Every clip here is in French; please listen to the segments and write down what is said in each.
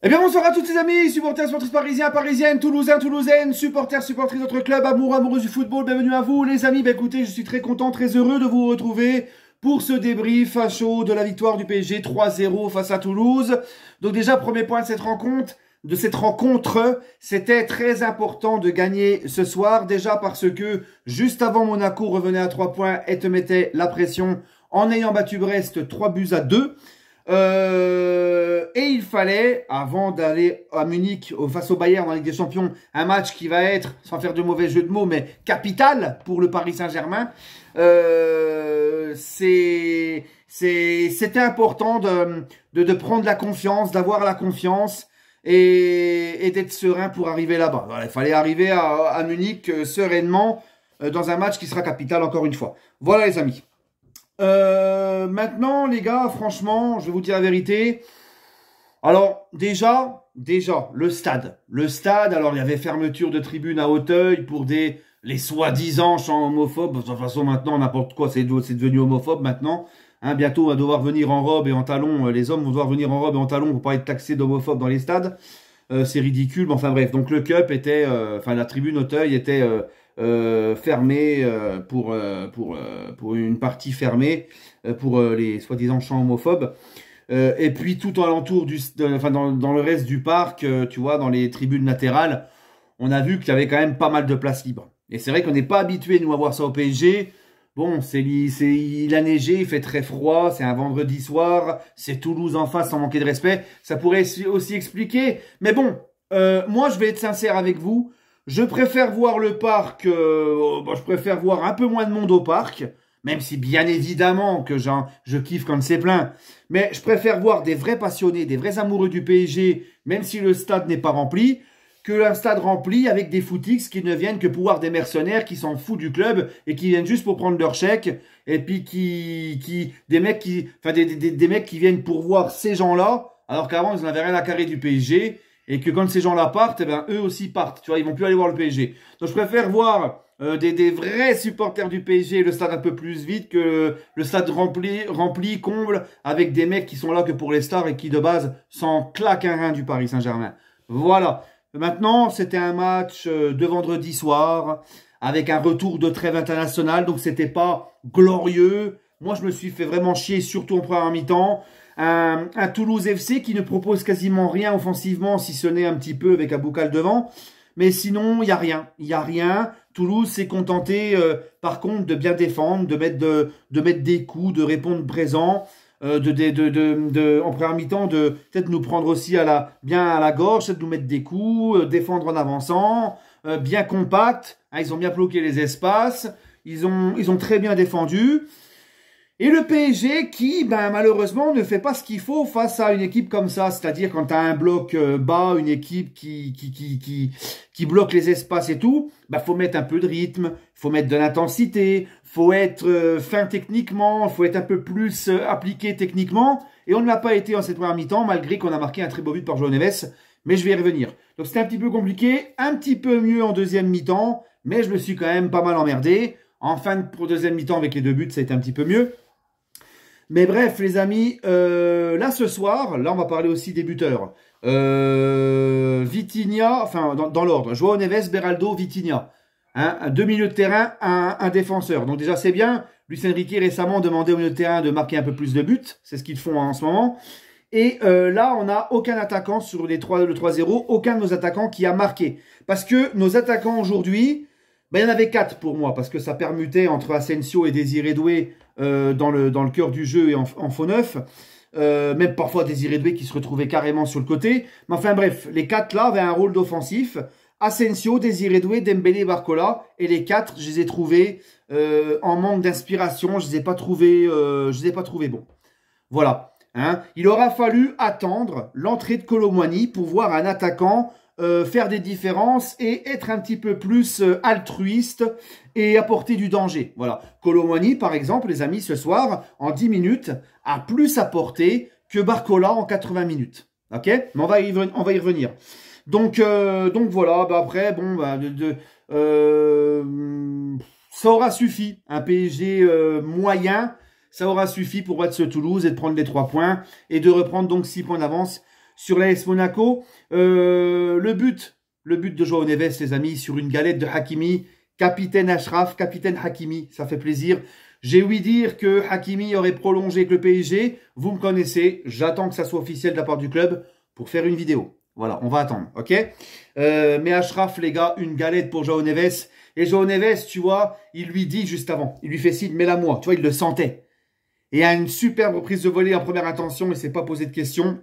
Eh bien bonsoir à tous les amis, supporters, supportrices parisiens, parisiennes, toulousains, toulousaines, supporters, supportrices de notre club, amoureux, amoureuses du football, bienvenue à vous les amis. Écoutez, je suis très content, très heureux de vous retrouver pour ce débrief à chaud de la victoire du PSG 3-0 face à Toulouse. Donc déjà, premier point de cette rencontre, c'était très important de gagner ce soir, déjà parce que juste avant Monaco revenait à 3 points et te mettait la pression en ayant battu Brest 3-2. Et il fallait, avant d'aller à Munich face au Bayern en Ligue des Champions, un match qui va être, sans faire de mauvais jeu de mots, mais capital pour le Paris Saint-Germain, c'était important de prendre la confiance, d'avoir la confiance et d'être serein pour arriver là-bas. Voilà, il fallait arriver à Munich sereinement dans un match qui sera capital encore une fois. Voilà les amis. Maintenant, les gars, franchement, je vais vous dire la vérité. Alors, déjà, le stade. Le stade, alors, il y avait fermeture de tribune à Auteuil pour les soi-disant chants homophobes. De toute façon, maintenant, n'importe quoi, c'est devenu homophobe maintenant. Hein, bientôt, on va devoir venir en robe et en talons. Les hommes vont devoir venir en robe et en talons pour pas être taxés d'homophobes dans les stades. C'est ridicule, mais enfin bref. Donc, le cup était, la tribune Auteuil était fermée pour une partie fermée pour les soi-disant chants homophobes. Et puis tout alentour dans le reste du parc, tu vois, dans les tribunes latérales, on a vu qu'il y avait quand même pas mal de places libres. Et c'est vrai qu'on n'est pas habitué nous à voir ça au PSG. Bon, il a neigé, il fait très froid, c'est un vendredi soir, c'est Toulouse en face sans manquer de respect. Ça pourrait aussi expliquer. Mais bon, moi je vais être sincère avec vous. Je préfère voir le parc, je préfère voir un peu moins de monde au parc, même si bien évidemment que je kiffe quand c'est plein. Mais je préfère voir des vrais passionnés, des vrais amoureux du PSG, même si le stade n'est pas rempli, que un stade rempli avec des footix qui ne viennent que pour voir des mercenaires qui s'en foutent du club et qui viennent juste pour prendre leur chèque. Et puis des mecs qui viennent pour voir ces gens-là, alors qu'avant ils n'avaient rien à carrer du PSG. Et que quand ces gens-là partent, eh ben, eux aussi partent. Tu vois, ils vont plus aller voir le PSG. Donc je préfère voir des vrais supporters du PSG, le stade un peu plus vide que le stade rempli, comble, avec des mecs qui sont là que pour les stars et qui de base s'en claquent un rein du Paris Saint-Germain. Voilà. Maintenant, c'était un match de vendredi soir avec un retour de trêve internationale. Donc c'était pas glorieux. Moi, je me suis fait vraiment chier, surtout en première mi-temps. Un Toulouse FC qui ne propose quasiment rien offensivement, si ce n'est un petit peu avec Aboukal devant. Mais sinon, il n'y a rien. Il n'y a rien. Toulouse s'est contenté, par contre, de bien défendre, de mettre des coups, de répondre présent, en première mi-temps, de peut-être nous prendre aussi bien à la gorge, de nous mettre des coups, défendre en avançant, bien compact. Hein, ils ont bien bloqué les espaces. Ils ont très bien défendu. Et le PSG qui, malheureusement, ne fait pas ce qu'il faut face à une équipe comme ça. C'est-à-dire quand tu as un bloc bas, une équipe qui bloque les espaces et tout, faut mettre un peu de rythme, faut mettre de l'intensité, faut être fin techniquement, faut être un peu plus appliqué techniquement. Et on ne l'a pas été en cette première mi-temps, malgré qu'on a marqué un très beau but par João Neves. Mais je vais y revenir. Donc c'était un petit peu compliqué, un petit peu mieux en deuxième mi-temps, mais je me suis quand même pas mal emmerdé. Pour deuxième mi-temps, avec les 2 buts, ça a été un petit peu mieux. Mais bref, les amis, là ce soir, là on va parler aussi des buteurs. Vitinha, enfin dans l'ordre, João Neves, Beraldo, Vitinha. Hein, 2 milieux de terrain, un défenseur. Donc déjà c'est bien. Luis Enrique récemment demandé au milieu de terrain de marquer un peu plus de buts. C'est ce qu'ils font en ce moment. Et là on n'a aucun attaquant sur le 3-0, aucun de nos attaquants qui a marqué. Parce que nos attaquants aujourd'hui, il y en avait 4 pour moi, parce que ça permutait entre Asensio et Désiré Doué dans le cœur du jeu et en faux neuf. Même parfois Désiré Doué qui se retrouvait carrément sur le côté. Mais enfin bref, les 4 là avaient un rôle d'offensif. Asensio, Désiré Doué, Dembélé, Barcola. Et les 4, je les ai trouvés en manque d'inspiration. Je les ai pas trouvés bons. Voilà. Hein. Il aura fallu attendre l'entrée de Kolo Muani pour voir un attaquant faire des différences et être un petit peu plus altruiste et apporter du danger. Voilà. Kolo Muani, par exemple, les amis, ce soir, en 10 minutes, a plus apporté que Barcola en 80 minutes. Ok? Mais on va y revenir. Donc voilà, après, bon, ça aura suffi. Un PSG moyen, ça aura suffi pour battre ce Toulouse et de prendre les 3 points et de reprendre donc 6 points d'avance sur l'AS Monaco. Le but de João Neves, les amis, sur une galette de Hakimi, capitaine Achraf, capitaine Hakimi, ça fait plaisir. J'ai ouï dire que Hakimi aurait prolongé avec le PSG. Vous me connaissez, j'attends que ça soit officiel de la part du club pour faire une vidéo. Voilà, on va attendre, ok. Mais Achraf, les gars, une galette pour João Neves. Et João Neves, tu vois, il lui dit juste avant, il lui fait signe, mets-la moi. Tu vois, il le sentait. Et a une superbe reprise de volée en première intention, il ne s'est pas posé de questions.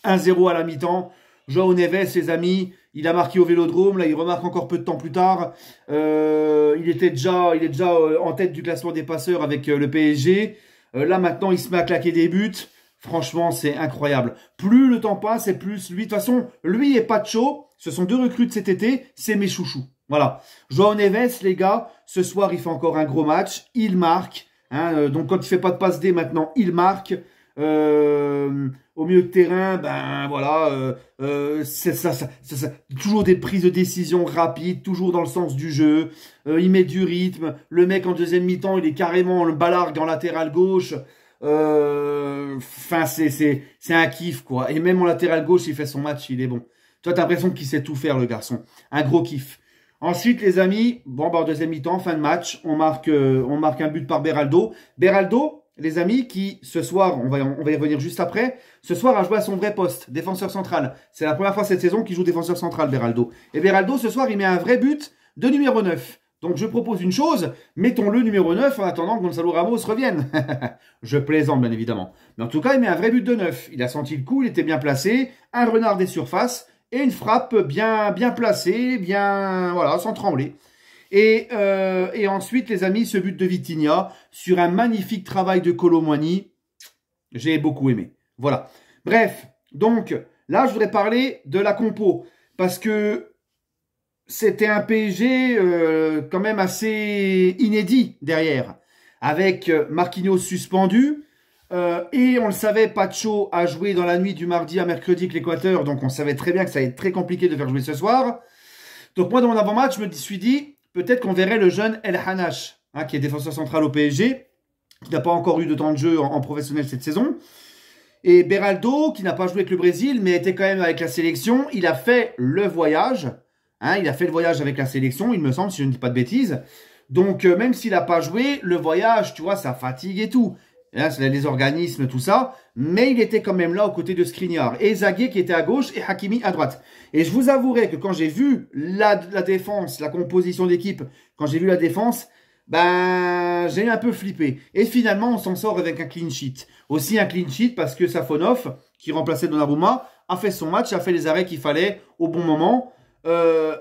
1-0 à la mi-temps. João Neves, les amis, il a marqué au Vélodrome. Là, il remarque encore peu de temps plus tard. Il est déjà en tête du classement des passeurs avec le PSG. Là, maintenant, il se met à claquer des buts. Franchement, c'est incroyable. Plus le temps passe, et plus lui. De toute façon, lui et Pacho, ce sont deux recrues de cet été. C'est mes chouchous. Voilà. João Neves, les gars, ce soir, il fait encore un gros match. Il marque. Hein, donc, quand il fait pas de passe D, maintenant, il marque. Au milieu de terrain, ben voilà, toujours des prises de décision rapides, toujours dans le sens du jeu. Il met du rythme. Le mec en deuxième mi-temps, il est carrément le balargue en latéral gauche. Enfin, c'est un kiff, quoi. Et même en latéral gauche, il fait son match, il est bon. Toi, t'as l'impression qu'il sait tout faire, le garçon. Un gros kiff. Ensuite, les amis, bon, bah, en deuxième mi-temps, fin de match, on marque un but par Beraldo. Beraldo, les amis, qui ce soir, on va y revenir juste après, ce soir a joué à son vrai poste, défenseur central. C'est la première fois cette saison qu'il joue défenseur central, Beraldo. Et Beraldo, ce soir, il met un vrai but de numéro 9. Donc, je propose une chose, mettons-le numéro 9 en attendant que Gonzalo Ramos revienne. Je plaisante, bien évidemment. Mais en tout cas, il met un vrai but de 9. Il a senti le coup, il était bien placé, un renard des surfaces et une frappe bien placée, voilà, sans trembler. Et ensuite, les amis, ce but de Vitinha sur un magnifique travail de Kolo Muani, j'ai beaucoup aimé. Voilà. Bref, donc là, je voudrais parler de la compo parce que c'était un PSG quand même assez inédit derrière, avec Marquinhos suspendu. Et on le savait, Pacho a joué dans la nuit du mardi à mercredi avec l'Équateur, donc on savait très bien que ça allait être très compliqué de faire jouer ce soir. Donc moi, dans mon avant-match, je me suis dit, peut-être qu'on verrait le jeune El Hanash, hein, qui est défenseur central au PSG, qui n'a pas encore eu de temps de jeu en professionnel cette saison. Et Beraldo, qui n'a pas joué avec le Brésil, mais était quand même avec la sélection. Il a fait le voyage. Hein, il a fait le voyage avec la sélection, il me semble, si je ne dis pas de bêtises. Donc, même s'il n'a pas joué, le voyage, tu vois, ça fatigue et tout. Hein, c'est les organismes, tout ça. Mais il était quand même là aux côtés de Skriniar. Et Zaguier qui était à gauche et Hakimi à droite. Et je vous avouerai que quand j'ai vu la défense, la composition d'équipe, quand j'ai vu la défense, ben, j'ai un peu flippé. Et finalement, on s'en sort avec un clean sheet. Aussi un clean sheet parce que Safonov, qui remplaçait Donnarumma, a fait son match, a fait les arrêts qu'il fallait au bon moment.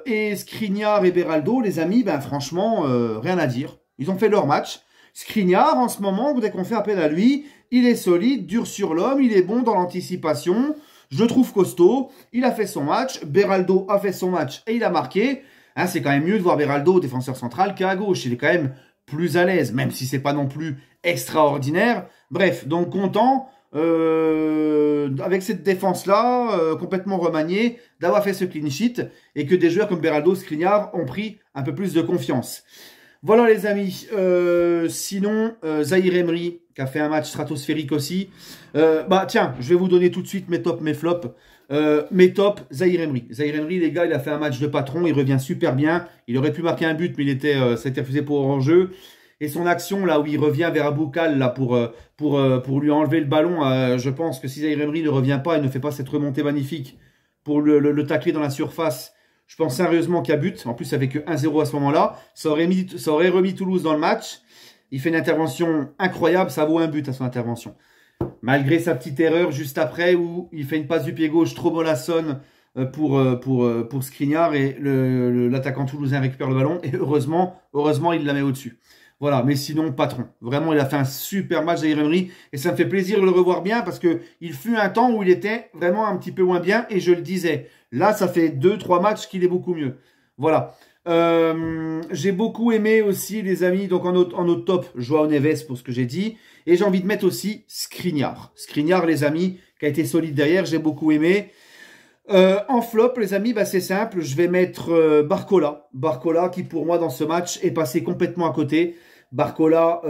Et Skriniar et Beraldo, les amis, ben franchement, rien à dire. Ils ont fait leur match. Skriniar, en ce moment, dès qu'on fait appel à lui, il est solide, dur sur l'homme, il est bon dans l'anticipation. Je le trouve costaud. Il a fait son match. Beraldo a fait son match et il a marqué. Hein, c'est quand même mieux de voir Beraldo, défenseur central, qu'à gauche. Il est quand même plus à l'aise, même si c'est pas non plus extraordinaire. Bref, donc content. Avec cette défense-là, complètement remaniée, d'avoir fait ce clean sheet et que des joueurs comme Beraldo, Skriniar ont pris un peu plus de confiance. Voilà les amis, sinon Zahir Emery qui a fait un match stratosphérique aussi. Bah tiens, je vais vous donner tout de suite mes tops, mes flops. Mes tops, Zahir Emery. Zahir Emery, les gars, il a fait un match de patron, il revient super bien. Il aurait pu marquer un but, mais ça a été refusé pour hors-jeu. Et son action, là où il revient vers Aboukal là, pour lui enlever le ballon, je pense que si Zahir Emery ne revient pas et ne fait pas cette remontée magnifique pour le tacler dans la surface, je pense sérieusement qu'il y a but. En plus, avec 1-0 à ce moment-là, ça aurait remis Toulouse dans le match. Il fait une intervention incroyable, ça vaut un but à son intervention. Malgré sa petite erreur juste après où il fait une passe du pied gauche trop mollassonne pour Skriniar et l'attaquant toulousain récupère le ballon et heureusement il la met au-dessus. Voilà, mais sinon, patron. Vraiment, il a fait un super match Zahir Emery et ça me fait plaisir de le revoir bien parce qu'il fut un temps où il était vraiment un petit peu moins bien et je le disais. Là, ça fait 2-3 matchs qu'il est beaucoup mieux. Voilà. J'ai beaucoup aimé aussi, les amis, donc en autre top, João Neves pour ce que j'ai dit. Et j'ai envie de mettre aussi Skriniar. Skriniar, les amis, qui a été solide derrière, j'ai beaucoup aimé. En flop, les amis, bah, c'est simple, je vais mettre Barcola. Barcola qui, pour moi, dans ce match, est passé complètement à côté. Barcola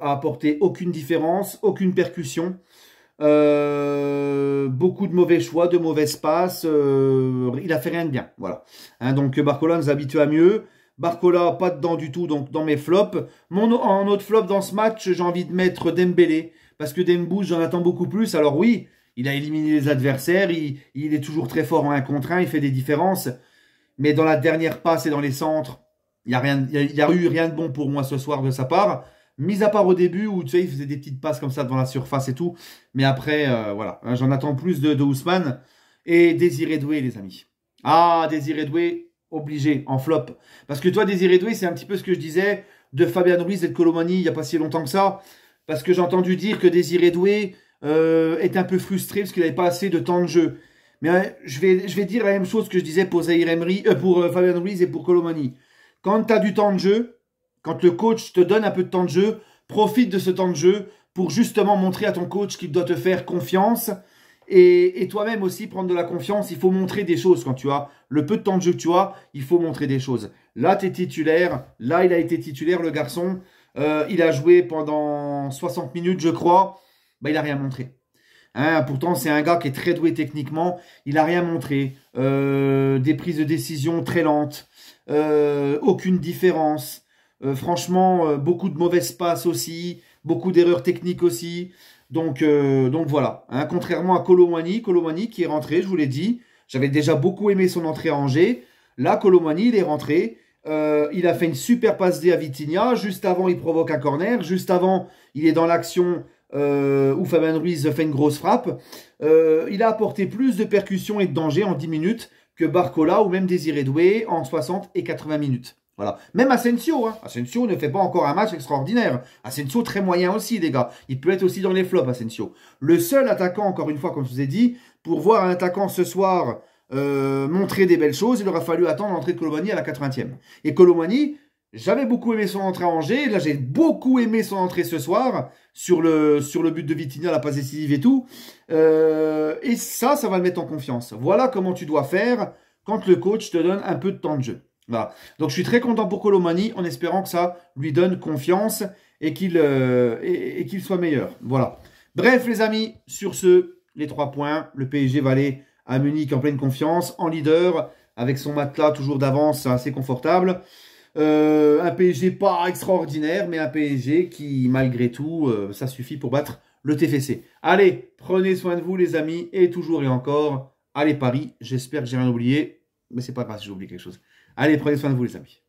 a apporté aucune différence, aucune percussion. Beaucoup de mauvais choix, de mauvaises passes. Il a fait rien de bien. Voilà. Hein, donc Barcola nous habitue à mieux. Barcola, pas dedans du tout, donc dans mes flops. En autre flop dans ce match, j'ai envie de mettre Dembélé. Parce que Dembouche, j'en attends beaucoup plus. Alors oui, il a éliminé les adversaires. Il est toujours très fort en 1 contre 1. Il fait des différences. Mais dans la dernière passe et dans les centres, il y a eu rien de bon pour moi ce soir de sa part. Mis à part au début où tu sais, il faisait des petites passes comme ça devant la surface et tout. Mais après, voilà, j'en attends plus de Ousmane. Et Désiré Doué, les amis. Ah, Désiré Doué, obligé, en flop. Parce que toi, Désiré Doué, c'est un petit peu ce que je disais de Fabian Ruiz et de Colomani il n'y a pas si longtemps que ça. Parce que j'ai entendu dire que Désiré Doué est un peu frustré parce qu'il n'avait pas assez de temps de jeu. Mais je vais dire la même chose que je disais pour Fabian Ruiz et pour Colomani. Quand tu as du temps de jeu, quand le coach te donne un peu de temps de jeu, profite de ce temps de jeu pour justement montrer à ton coach qu'il doit te faire confiance. Et toi-même aussi prendre de la confiance. Il faut montrer des choses quand tu as le peu de temps de jeu que tu as. Il faut montrer des choses. Là, tu es titulaire. Là, il a été titulaire, le garçon. Il a joué pendant 60 minutes, je crois. Bah, il n'a rien montré. Hein, pourtant, c'est un gars qui est très doué techniquement. Il n'a rien montré. Des prises de décision très lentes. Aucune différence. Franchement, beaucoup de mauvaises passes aussi, beaucoup d'erreurs techniques aussi. Donc voilà. Hein, contrairement à Colomani qui est rentré, je vous l'ai dit. J'avais déjà beaucoup aimé son entrée à Angers. Là, Colomani, il est rentré. Il a fait une super passe D à Vitinha. Juste avant, il provoque un corner. Juste avant, il est dans l'action où Fabian Ruiz fait une grosse frappe. Il a apporté plus de percussions et de danger en 10 minutes que Barcola ou même Désiré Doué en 60 et 80 minutes. Voilà. Même Asensio, hein. Asensio ne fait pas encore un match extraordinaire. Asensio très moyen aussi, les gars. Il peut être aussi dans les flops, Asensio. Le seul attaquant, encore une fois, comme je vous ai dit, pour voir un attaquant ce soir montrer des belles choses, il aura fallu attendre l'entrée de Colomani à la 80e. Et Colomani, j'avais beaucoup aimé son entrée à Angers. Là, j'ai beaucoup aimé son entrée ce soir sur le but de Vitinha, la passe décisive et tout. Et ça va le mettre en confiance. Voilà comment tu dois faire quand le coach te donne un peu de temps de jeu. Voilà. Donc je suis très content pour Colomani en espérant que ça lui donne confiance et qu'il soit meilleur. Voilà. Bref les amis, sur ce, les 3 points. Le PSG va aller à Munich en pleine confiance, en leader, avec son matelas toujours d'avance assez confortable. Un PSG pas extraordinaire, mais un PSG qui malgré tout, ça suffit pour battre le TFC. Allez, prenez soin de vous les amis, et toujours et encore, allez Paris, j'espère que j'ai rien oublié, mais c'est pas grave si j'ai oublié quelque chose. Allez, prenez soin de vous les amis.